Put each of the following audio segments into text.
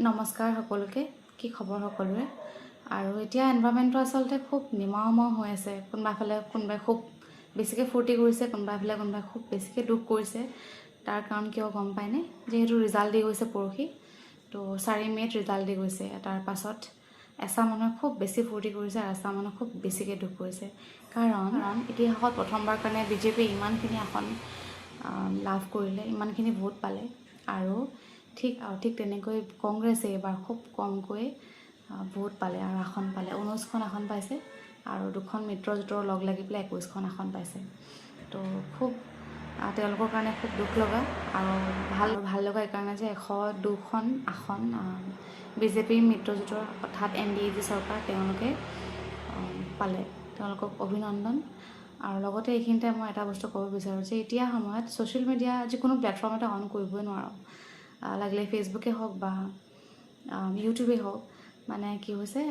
নমস্কাৰ সকলোকে কি খবৰ সকলোৰে আৰু এতিয়া এনভাইৰনমেণ্টটো আচলতে খুব নিমাওময় হৈ আছে কোনোবাই খুব বেছিকৈ ফূৰ্তি কৰিছে কোনোবাই খুব বেছিকৈ দুখ কৰিছে তাৰ কাৰণ কিয় গম পায়নে যেহেতু ৰিজাল্ট দি গৈছে পৰহি তো 4 মে'ত ৰিজাল্ট দি গৈছে তাৰ পাছত এছা মানুহে খুব বেছি ফূৰ্তি কৰিছে আৰু এছা মানুহে খুব বেছিকৈ দুখ কৰিছে কাৰণ ইতিহাসত প্ৰথমবাৰ কাৰণে বিজেপি ইমানখিনি আসন লাভ কৰিলে ইমানখিনি ভোট পালে আৰু ঠিক তেনেকৈ কংগ্ৰেছে এবাৰ খুব কমকৈ ভোট পালে আৰু আসন পালে 19খন আসন পাইছে আৰু দুখন মিত্ৰজোঁটৰ লগ লাগি পেলাই 21খন আসন পাইছে তো খুব তেওঁলোকৰ কাৰণে খুব দুখ লগা আৰু ভাল লগা এইকাৰণে যে 102খন আসন বিজেপি মিত্ৰজোঁটৰ অৰ্থাৎ NDA যি চৰকাৰ তেওঁলোকে পালে তেওঁলোকক অভিনন্দন আৰু লগতে এইখিনিতে মই এটা বস্তু ক'ব বিচাৰোঁ যে এতিয়া সময়ত ছ'চিয়েল মিডিয়া যিকোনো প্লেটফৰ্ম এটা অন কৰিবই নোৱাৰোঁ লাগিলে ফেচবুকে হওক বা ইউটিউবেই হওক মানে কি হৈছে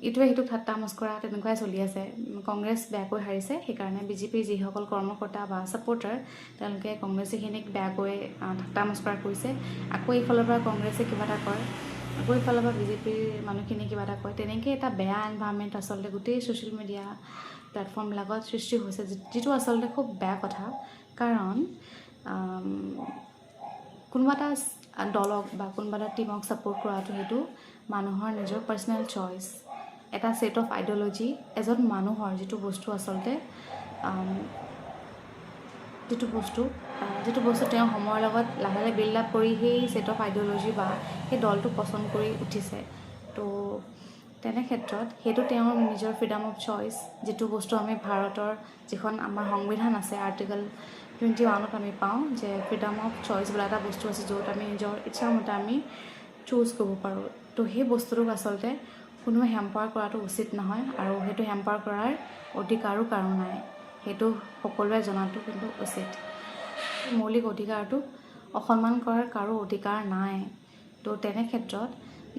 ইটোৱে সিটোক ঠাট্টা মস্কৰা তেনেকুৱাই চলি আছে কংগ্ৰেছ বেয়াকৈ হাৰিছে সেইকাৰণে বিজেপিৰ যিসকল কৰ্মকৰ্তা বা ছাপোৰ্টাৰ তেওঁলোকে কংগ্ৰেছীখিনিক বেয়াকৈ ঠাট্টা মস্কৰা কৰিছে আকৌ এইফালৰ পৰা কংগ্ৰেছে কিবা এটা কয় আকৌ এইফালৰ পৰা বিজেপিৰ মানুহখিনি কিবা এটা কয় তেনেকৈ এটা বেয়া এনভাইৰনমেণ্ট আচলতে গোটেই ছ'চিয়েল মিডিয়া প্লেটফৰ্মবিলাকত সৃষ্টি হৈছে যিটো আচলতে খুব বেয়া কথা কাৰণ কোনোবা এটা দলক বা কোনোবা এটা টীমক ছাপোৰ্ট কৰাটো সেইটো মানুহৰ নিজৰ পাৰ্চনেল চইচ এটা ছেট অফ আইডিঅ'লজি এজন মানুহৰ যিটো বস্তু আচলতে যিটো বস্তু তেওঁ সময়ৰ লগত লাহে লাহে বিল্ড আপ কৰি সেই ছেট অফ আইডিঅ'লজি বা সেই দলটো পচন্দ কৰি উঠিছে তো তেনে ক্ষেত্ৰত সেইটো তেওঁৰ নিজৰ ফ্ৰীডম অফ চইচ যিটো বস্তু আমি ভাৰতৰ যিখন আমাৰ সংবিধান আছে আৰ্টিকল 21ত আমি পাওঁ যে ফ্ৰীডম অফ চইচ বোলা এটা বস্তু আছে য'ত আমি নিজৰ ইচ্ছামতে আমি চুজ কৰিব পাৰোঁ তো সেই বস্তুটোক আচলতে কোনোৱে হেম্পাৰ কৰাটো উচিত নহয় আৰু সেইটো হেম্পাৰ কৰাৰ অধিকাৰো কাৰো নাই সেইটো সকলোৱে জনাটো কিন্তু উচিত মৌলিক অধিকাৰটো অসন্মান কৰাৰ কাৰো অধিকাৰ নাই তো তেনে ক্ষেত্ৰত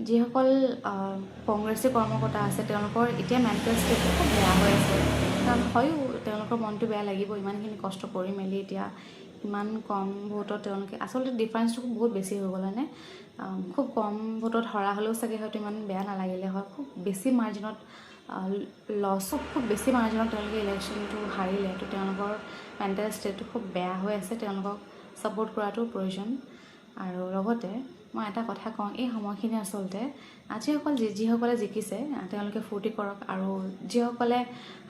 যিসকল কংগ্ৰেছী কৰ্মকৰ্তা আছে তেওঁলোকৰ এতিয়া মেণ্টেল ষ্টেটটো খুব বেয়া হৈ আছে কাৰণ হয়ো তেওঁলোকৰ মনটো বেয়া লাগিব ইমানখিনি কষ্ট কৰি মেলি এতিয়া ইমান কম ভোটত তেওঁলোকে আচলতে ডিফাৰেঞ্চটো বহুত বেছি হৈ গ'ল হয়নে খুব কম ভোটত হৰা হ'লেও চাগে হয়তো ইমান বেয়া নালাগিলে হয় খুব বেছি মাৰ্জিনত খুব বেছি মাৰ্জিনত তেওঁলোকে ইলেকশ্যনটো হাৰিলে তো তেওঁলোকৰ মেণ্টেল ষ্টেটটো খুব বেয়া হৈ আছে তেওঁলোকক ছাপোৰ্ট কৰাটো প্ৰয়োজন আৰু লগতে মই এটা কথা কওঁ এই সময়খিনি আচলতে যিসকলে জিকিছে তেওঁলোকে ফূৰ্তি কৰক আৰু যিসকলে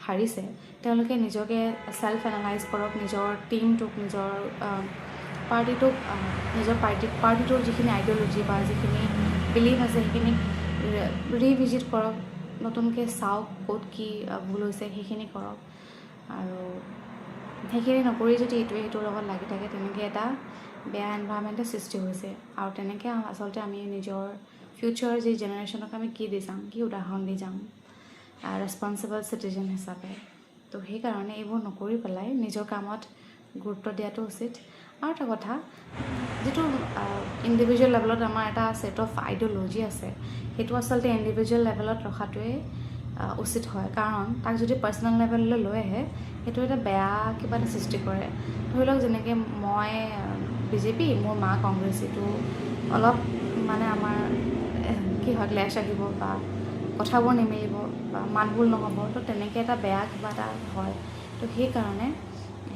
হাৰিছে তেওঁলোকে নিজকে ছেল্ফ এনালাইজ কৰক নিজৰ টীমটোক নিজৰ পাৰ্টিটোক নিজৰ পাৰ্টিটোৰ যিখিনি আইডিঅ'লজি বা যিখিনি বিলিভ আছে সেইখিনিক ৰিভিজিট কৰক নতুনকৈ চাওক ক'ত কি ভুল হৈছে সেইখিনি কৰক আৰু সেইখিনি নকৰি যদি ইটোৱে সিটোৰ লগত লাগি থাকে তেনেকৈ এটা বেয়া এনভাইৰনমেণ্টৰ সৃষ্টি হৈছে আৰু তেনেকৈ আচলতে আমি নিজৰ ফিউচাৰ যি জেনেৰেশ্যনক আমি কি উদাহৰণ দি যাম ৰেছপনচিবল চিটিজেন হিচাপে তো সেইকাৰণে এইবোৰ নকৰি পেলাই নিজৰ কামত গুৰুত্ব দিয়াটো উচিত আৰু এটা কথা যিটো ইণ্ডিভিজুৱেল লেভেলত আমাৰ এটা ছেট অফ আইডিঅ'লজি আছে সেইটো আচলতে ইণ্ডিভিজুৱেল লেভেলত ৰখাটোৱে উচিত হয় কাৰণ তাক যদি পাৰ্চনেল লেভেললৈ লৈ আহে সেইটো এটা বেয়া কিবা এটা সৃষ্টি কৰে ধৰি লওক যেনেকৈ মই বিজেপি মোৰ মা কংগ্ৰেছীটো অলপ মানে আমাৰ কি হয় ক্লেছ আহিব বা কথাবোৰ নিমিলিব বা মাতবোল নহ'ব তো তেনেকৈ এটা বেয়া কিবা এটা হয় তো সেইকাৰণে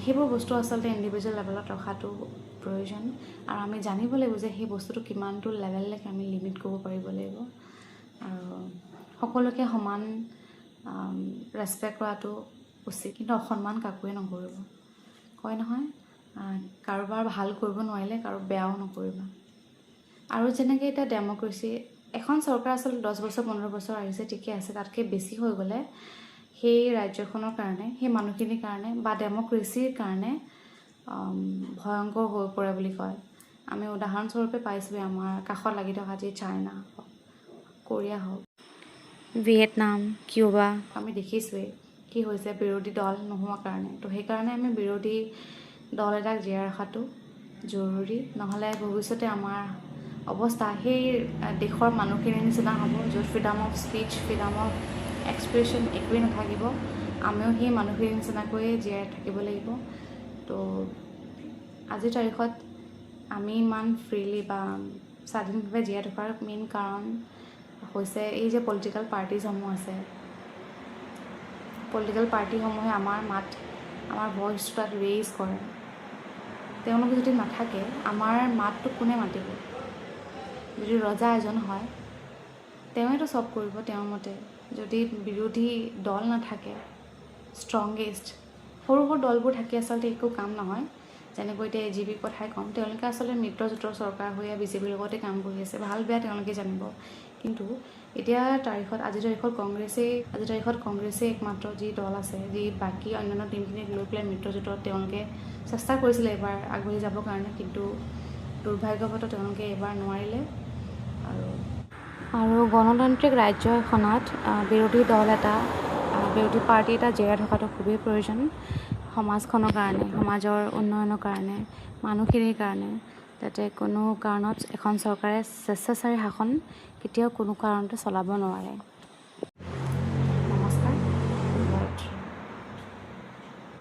সেইবোৰ বস্তু আচলতে ইণ্ডিভিজুৱেল লেভেলত ৰখাটো প্ৰয়োজন আৰু আমি জানিব লাগিব যে সেই বস্তুটো কিমানটো লেভেললৈকে আমি লিমিট কৰিব পাৰিব লাগিব আৰু সকলোকে সমান ৰেচপেক্ট কৰাটো উচিত কিন্তু অসন্মান কাকোৱে নকৰিব কয় নহয় কাৰোবাৰ ভাল কৰিব নোৱাৰিলে কাৰো বেয়াও নকৰিবা আৰু যেনেকৈ এতিয়া ডেম'ক্ৰেচি এখন চৰকাৰ আচলতে 10 বছৰ 15 বছৰ আহিছে ঠিকে আছে তাতকৈ বেছি হৈ গ'লে সেই ৰাজ্যখনৰ কাৰণে সেই মানুহখিনিৰ কাৰণে বা ডেম'ক্ৰেচিৰ কাৰণে ভয়ংকৰ হৈ পৰে বুলি কয় আমি উদাহৰণস্বৰূপে পাইছোঁৱে আমাৰ কাষত লাগি থকা যি চাইনা হওক কোৰিয়া হওক ভিয়েটনাম কিউবা আমি দেখিছোঁৱেই কি হৈছে বিৰোধী দল নোহোৱাৰ কাৰণে তো সেইকাৰণে আমি বিৰোধী দল এটাক জীয়াই ৰখাটো জৰুৰী নহ'লে ভৱিষ্যতে আমাৰ অৱস্থা সেই দেশৰ মানুহখিনিৰ নিচিনা হ'ব য'ত freedom of speech freedom of expression একোৱেই নাথাকিব আমিও সেই মানুহখিনিৰ নিচিনাকৈয়ে জীয়াই থাকিব লাগিব তো আজিৰ তাৰিখত আমি ইমান ফ্ৰীলি বা স্বাধীনভাৱে জীয়াই থকাৰ মেইন কাৰণ হৈছে এই যে পলিটিকেল পাৰ্টিসমূহ আছে। পলিটিকেল পাৰ্টিসমূহে আমাৰ ভইচটো তাত ৰেইজ কৰে। তেওঁলোক যদি নাথাকে আমাৰ মাতটো কোনে মাতিব? যদি ৰজা এজন হয় তেওঁৱেতো চব কৰিব তেওঁৰ মতে। যদি বিৰোধী দল নাথাকে ষ্ট্ৰংগেষ্ট, সৰু সৰু দলবোৰ থাকি আচলতে একো কাম নহয়। যেনেকৈ এতিয়া AGP কথাই ক'ম, তেওঁলোকে আচলতে মিত্ৰজোঁটৰ চৰকাৰ হৈ BJPৰ লগতে কাম কৰি আছে। ভাল বেয়া তেওঁলোকে জানিব। কিন্তু এতিয়া আজিৰ তাৰিখত কংগ্ৰেছেই একমাত্ৰ যি দল আছে, যি বাকী অন্যান্য টিমখিনিক লৈ পেলাই মিত্ৰজোঁটত তেওঁলোকে চেষ্টা কৰিছিলে এবাৰ আগবাঢ়ি যাবৰ কাৰণে, কিন্তু দুৰ্ভাগ্যবশতঃ তেওঁলোকে এবাৰ নোৱাৰিলে। আৰু গণতান্ত্ৰিক ৰাজ্য এখনত বিৰোধী পাৰ্টি এটা জীয়াই থকাটো খুবেই প্ৰয়োজন সমাজখনৰ কাৰণে, সমাজৰ উন্নয়নৰ কাৰণে, মানুহখিনিৰ কাৰণে, যাতে কোনো কাৰণত এখন চৰকাৰে স্বেচ্ছাচাৰী শাসন কেতিয়াও কোনো কাৰণতে চলাব নোৱাৰে।